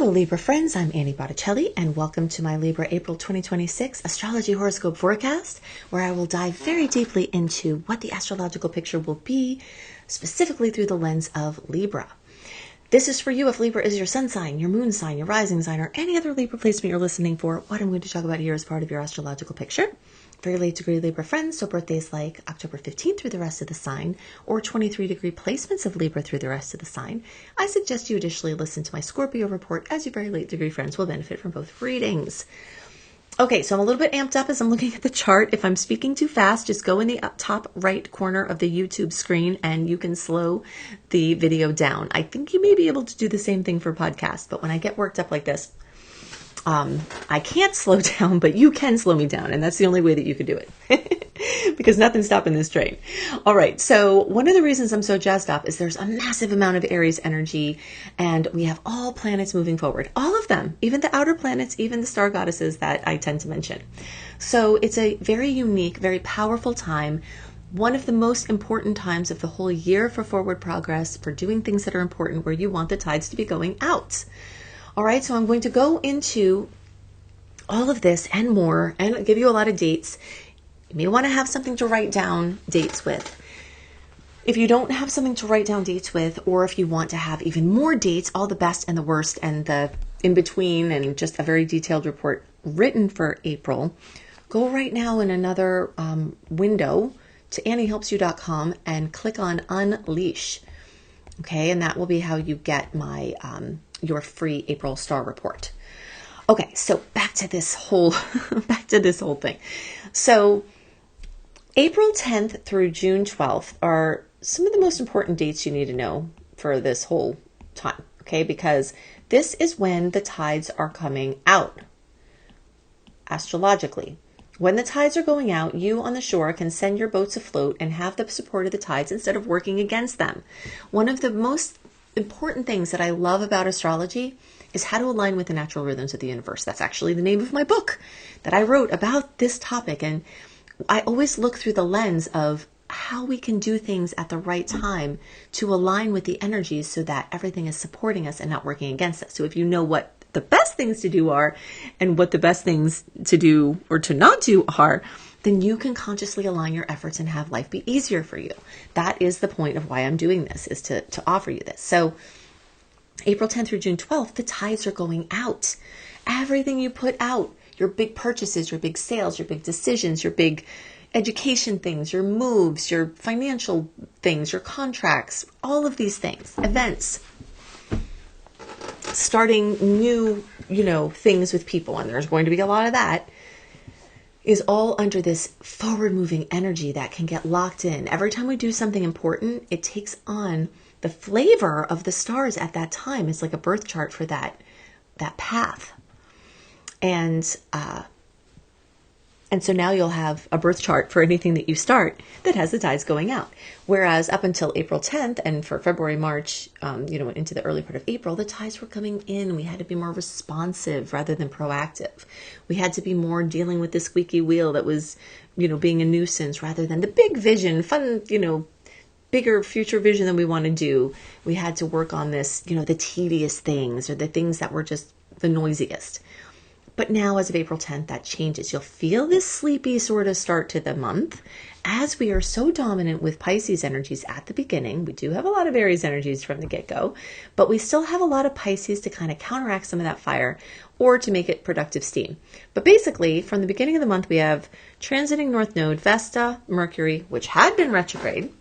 Hello Libra friends, I'm Annie Botticelli and welcome to my Libra April 2026 Astrology Horoscope Forecast, where I will dive very deeply into what the astrological picture will be, specifically through the lens of Libra. This is for you if Libra is your sun sign, your moon sign, your rising sign, or any other Libra placement you're listening for. What I'm going to talk about here is part of your astrological picture. Very late degree Libra friends, so birthdays like October 15th through the rest of the sign, or 23 degree placements of Libra through the rest of the sign. I suggest you additionally listen to my Scorpio report, as your very late degree friends will benefit from both readings. Okay, so I'm a little bit amped up as I'm looking at the chart. If I'm speaking too fast, just go in the top right corner of the YouTube screen and you can slow the video down. I think you may be able to do the same thing for podcasts, but when I get worked up like this, I can't slow down, but you can slow me down. And that's the only way that you can do it because nothing's stopping this train. All right. So one of the reasons I'm so jazzed up is there's a massive amount of Aries energy and we have all planets moving forward, all of them, even the outer planets, even the star goddesses that I tend to mention. So it's a very unique, very powerful time. One of the most important times of the whole year for forward progress, for doing things that are important, where you want the tides to be going out. All right, so I'm going to go into all of this and more and give you a lot of dates. You may want to have something to write down dates with. If you don't have something to write down dates with, or if you want to have even more dates, all the best and the worst and the in between, and just a very detailed report written for April, go right now in another window to anniehelpsyou.com and click on Unleash. Okay, and that will be how you get my your free April star report. Okay, so back to this whole thing. So April 10th through June 12th are some of the most important dates you need to know for this whole time, okay? Because this is when the tides are coming out astrologically. When the tides are going out, you on the shore can send your boats afloat and have the support of the tides instead of working against them. One of the most important things that I love about astrology is how to align with the natural rhythms of the universe. That's actually the name of my book that I wrote about this topic. And I always look through the lens of how we can do things at the right time to align with the energies so that everything is supporting us and not working against us. So if you know what the best things to do are and what the best things to do or to not do are, then you can consciously align your efforts and have life be easier for you. That is the point of why I'm doing this, is to offer you this. So April 10th through June 12th, the tides are going out. Everything you put out, your big purchases, your big sales, your big decisions, your big education things, your moves, your financial things, your contracts, all of these things, events, starting new, things with people, and there's going to be a lot of that, is all under this forward-moving energy that can get locked in. Every time we do something important, it takes on the flavor of the stars at that time. It's like a birth chart for that path. And so now you'll have a birth chart for anything that you start that has the tides going out. Whereas up until April 10th and for February, March, into the early part of April, the tides were coming in. We had to be more responsive rather than proactive. We had to be more dealing with the squeaky wheel that was, being a nuisance rather than the big vision, fun, bigger future vision that we want to do. We had to work on this, the tedious things or the things that were just the noisiest. But now as of April 10th, that changes. You'll feel this sleepy sort of start to the month as we are so dominant with Pisces energies at the beginning. We do have a lot of Aries energies from the get-go, but we still have a lot of Pisces to kind of counteract some of that fire or to make it productive steam. But basically, from the beginning of the month, we have transiting North Node, Vesta, Mercury, which had been retrograde,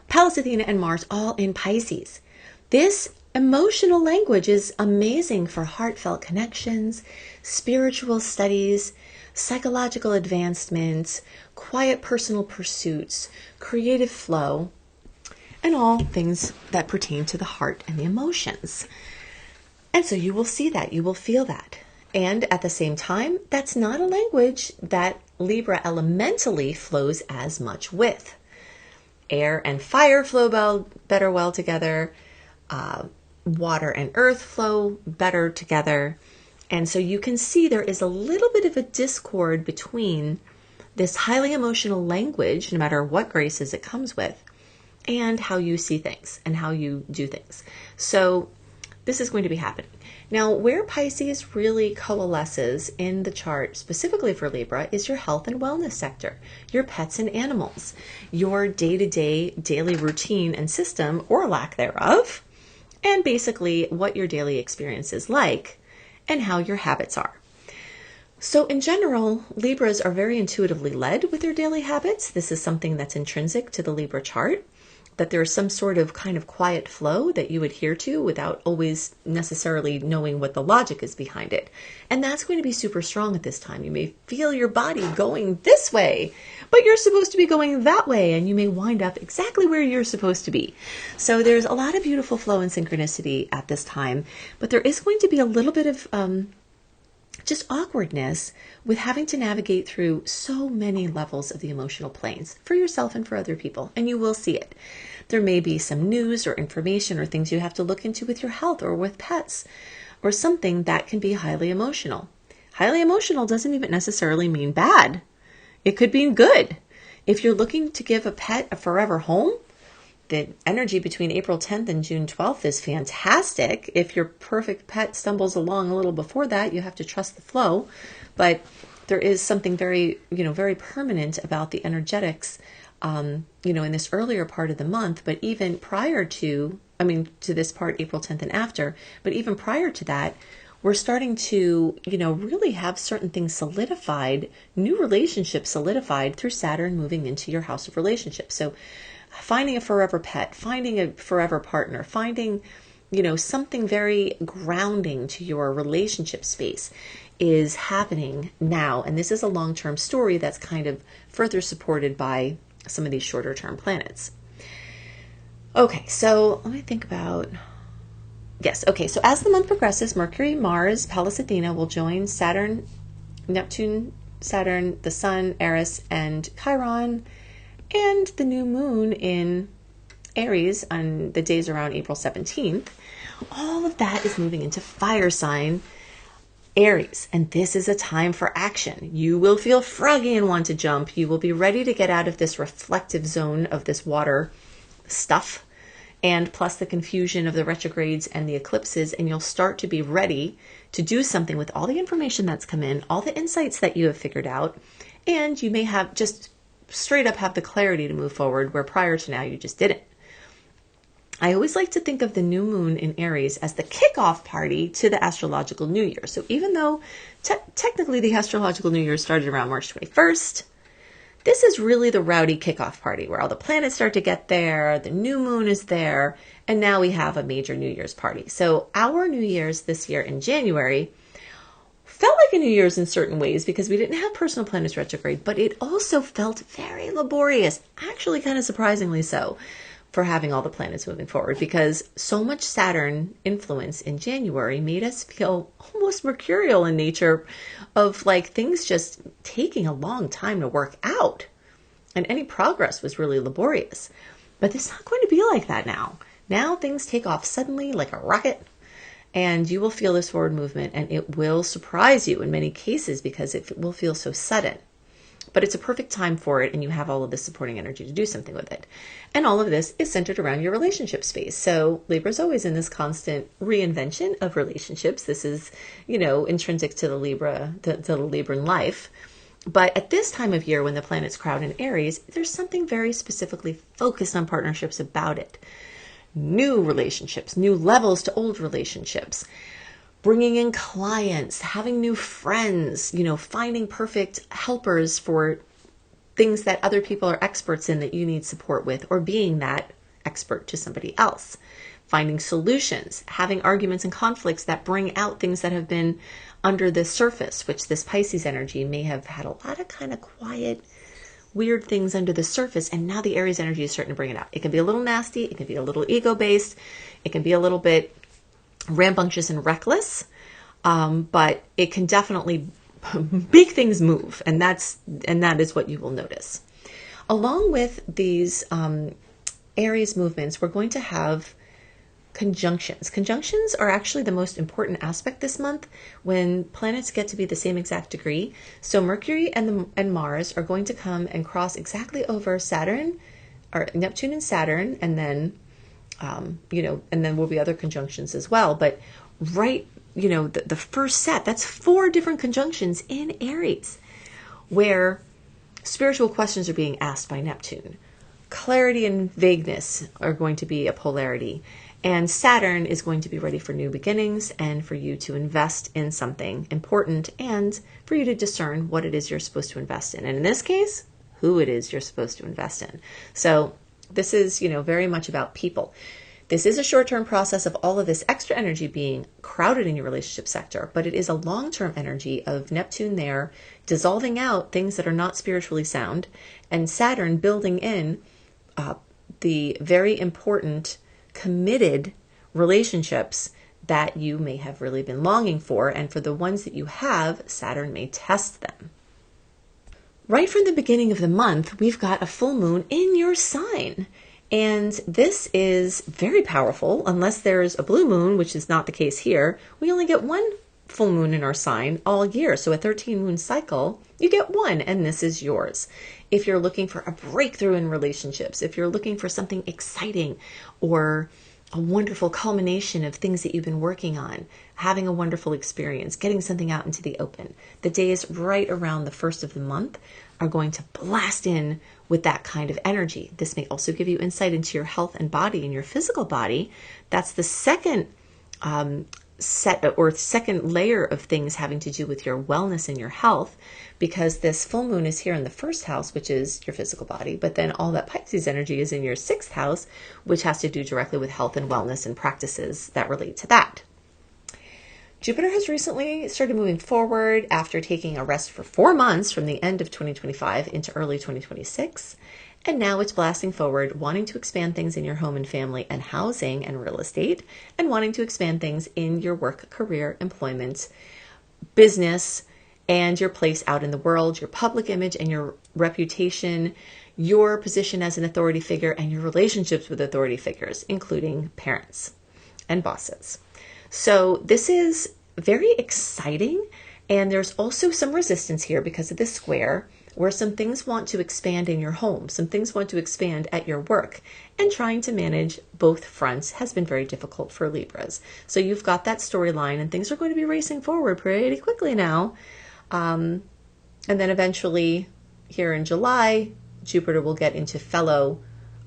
Pallas Athena, and Mars all in Pisces. This emotional language is amazing for heartfelt connections, spiritual studies, psychological advancements, quiet personal pursuits, creative flow, and all things that pertain to the heart and the emotions. And so you will see that, you will feel that. And at the same time, that's not a language that Libra elementally flows as much with. Air and fire flow better well together. Water and earth flow better together. And so you can see there is a little bit of a discord between this highly emotional language, no matter what graces it comes with, and how you see things and how you do things. So this is going to be happening. Now, where Pisces really coalesces in the chart, specifically for Libra, is your health and wellness sector, your pets and animals, your day-to-day daily routine and system, or lack thereof, and basically what your daily experience is like and how your habits are. So in general, Libras are very intuitively led with their daily habits. This is something that's intrinsic to the Libra chart, that there's some sort of kind of quiet flow that you adhere to without always necessarily knowing what the logic is behind it. And that's going to be super strong at this time. You may feel your body going this way, but you're supposed to be going that way, and you may wind up exactly where you're supposed to be. So there's a lot of beautiful flow and synchronicity at this time, but there is going to be a little bit of just awkwardness with having to navigate through so many levels of the emotional planes for yourself and for other people, and you will see it. There may be some news or information or things you have to look into with your health or with pets or something that can be highly emotional. Highly emotional doesn't even necessarily mean bad. It could mean good. If you're looking to give a pet a forever home, the energy between April 10th and June 12th is fantastic. If your perfect pet stumbles along a little before that, you have to trust the flow. But there is something very, very permanent about the energetics, in this earlier part of the month, but even prior to this part, April 10th and after, but even prior to that, we're starting to, really have certain things solidified, new relationships solidified through Saturn moving into your house of relationships. So finding a forever pet, finding a forever partner, finding, something very grounding to your relationship space is happening now. And this is a long-term story that's kind of further supported by some of these shorter term planets. Okay, so let me think about... Yes, okay, so as the month progresses, Mercury, Mars, Pallas Athena will join Saturn, Neptune, Saturn, the Sun, Eris, and Chiron, and the new moon in Aries on the days around April 17th. All of that is moving into fire sign Aries, and this is a time for action. You will feel froggy and want to jump. You will be ready to get out of this reflective zone of this water stuff, and plus the confusion of the retrogrades and the eclipses, and you'll start to be ready to do something with all the information that's come in, all the insights that you have figured out, and you may have just straight up have the clarity to move forward where prior to now you just didn't. I always like to think of the new moon in Aries as the kickoff party to the astrological new year. So even though technically the astrological new year started around March 21st, this is really the rowdy kickoff party where all the planets start to get there, the new moon is there, and now we have a major New Year's party. So our New Year's this year in January felt like a New Year's in certain ways because we didn't have personal planets retrograde, but it also felt very laborious, actually kind of surprisingly so, for having all the planets moving forward, because so much Saturn influence in January made us feel almost mercurial in nature, of like things just taking a long time to work out, and any progress was really laborious. But it's not going to be like that now. Now things take off suddenly like a rocket, and you will feel this forward movement, and it will surprise you in many cases because it will feel so sudden. But it's a perfect time for it, and you have all of this supporting energy to do something with it. And all of this is centered around your relationship space. So Libra's always in this constant reinvention of relationships. This is, intrinsic to the Libran life. But at this time of year, when the planets crowd in Aries, there's something very specifically focused on partnerships about it. New relationships, new levels to old relationships, bringing in clients, having new friends, finding perfect helpers for things that other people are experts in that you need support with, or being that expert to somebody else, finding solutions, having arguments and conflicts that bring out things that have been under the surface, which this Pisces energy may have had a lot of kind of quiet, weird things under the surface, and now the Aries energy is starting to bring it out. It can be a little nasty, it can be a little ego-based, it can be a little bit rambunctious and reckless, but it can definitely make things move, and that is what you will notice. Along with these Aries movements, we're going to have conjunctions. Conjunctions are actually the most important aspect this month when planets get to be the same exact degree. So Mercury and Mars are going to come and cross exactly over Saturn, or Neptune and Saturn, and then and then will be other conjunctions as well. But the first set, that's 4 different conjunctions in Aries, where spiritual questions are being asked by Neptune. Clarity and vagueness are going to be a polarity. And Saturn is going to be ready for new beginnings and for you to invest in something important and for you to discern what it is you're supposed to invest in. And in this case, who it is you're supposed to invest in. So this is, very much about people. This is a short-term process of all of this extra energy being crowded in your relationship sector, but it is a long-term energy of Neptune there dissolving out things that are not spiritually sound, and Saturn building in the very important, committed relationships that you may have really been longing for, and for the ones that you have, Saturn may test them. Right from the beginning of the month, we've got a full moon in your sign. And this is very powerful. Unless there's a blue moon, which is not the case here, we only get 1 full moon in our sign all year. So a 13 moon cycle, you get 1, and this is yours. If you're looking for a breakthrough in relationships, if you're looking for something exciting or a wonderful culmination of things that you've been working on, having a wonderful experience, getting something out into the open, the days right around the first of the month are going to blast in with that kind of energy. This may also give you insight into your health and body and your physical body. That's the second second layer of things having to do with your wellness and your health, because this full moon is here in the first house, which is your physical body, but then all that Pisces energy is in your 6th house, which has to do directly with health and wellness and practices that relate to that. Jupiter has recently started moving forward after taking a rest for 4 months from the end of 2025 into early 2026. And now it's blasting forward, wanting to expand things in your home and family and housing and real estate, and wanting to expand things in your work, career, employment, business, and your place out in the world, your public image and your reputation, your position as an authority figure, and your relationships with authority figures, including parents and bosses. So this is very exciting, and there's also some resistance here because of this square, where some things want to expand in your home, some things want to expand at your work, and trying to manage both fronts has been very difficult for Libras. So you've got that storyline, and things are going to be racing forward pretty quickly now. And then eventually, here in July, Jupiter will get into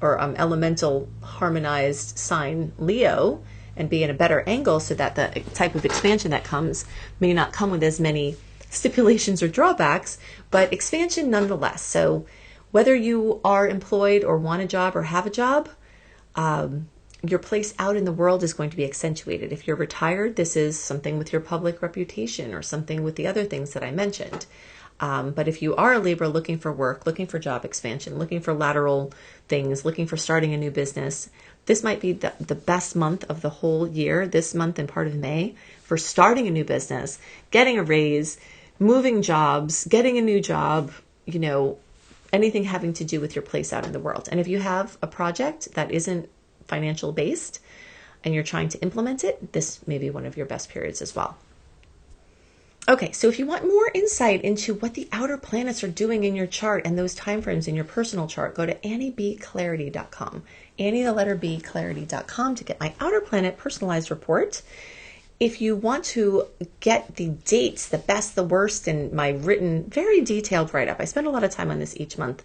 elemental harmonized sign Leo, and be in a better angle so that the type of expansion that comes may not come with as many stipulations or drawbacks, but expansion nonetheless. So whether you are employed or want a job or have a job, your place out in the world is going to be accentuated. If you're retired, this is something with your public reputation or something with the other things that I mentioned. But if you are a Libra looking for work, looking for job expansion, looking for lateral things, looking for starting a new business, this might be the best month of the whole year, this month and part of May, for starting a new business, getting a raise, moving jobs, getting a new job, anything having to do with your place out in the world. And if you have a project that isn't financial based and you're trying to implement it, this may be one of your best periods as well. Okay, so if you want more insight into what the outer planets are doing in your chart and those timeframes in your personal chart, go to AnnieBClarity.com. Annie, the letter B, Clarity.com to get my outer planet personalized report. If you want to get the dates, the best, the worst, and my written, very detailed write-up, I spend a lot of time on this each month.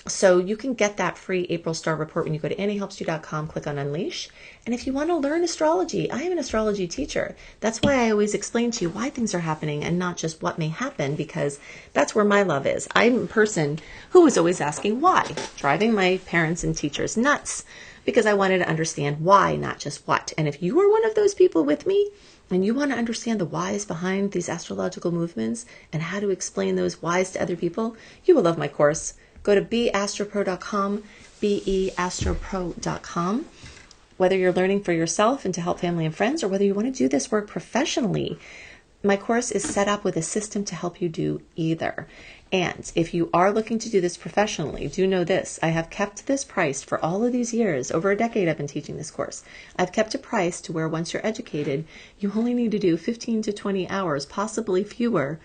So you can get that free April star report when you go to AnnieHelpsYou.com, click on Unleash. And if you want to learn astrology, I am an astrology teacher. That's why I always explain to you why things are happening and not just what may happen, because that's where my love is. I'm a person who was always asking why, driving my parents and teachers nuts, because I wanted to understand why, not just what. And if you are one of those people with me, and you want to understand the whys behind these astrological movements and how to explain those whys to other people, you will love my course. Go to beastropro.com, beastropro.com. Whether you're learning for yourself and to help family and friends, or whether you want to do this work professionally, my course is set up with a system to help you do either. And if you are looking to do this professionally, do know this. I have kept this price for all of these years. Over a decade I've been teaching this course. I've kept a price to where once you're educated, you only need to do 15 to 20 hours, possibly fewer,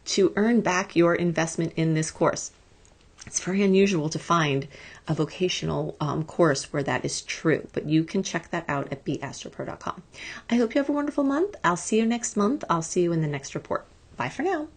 to earn back your investment in this course. It's very unusual to find a vocational course where that is true, but you can check that out at beastropro.com. I hope you have a wonderful month. I'll see you next month. I'll see you in the next report. Bye for now.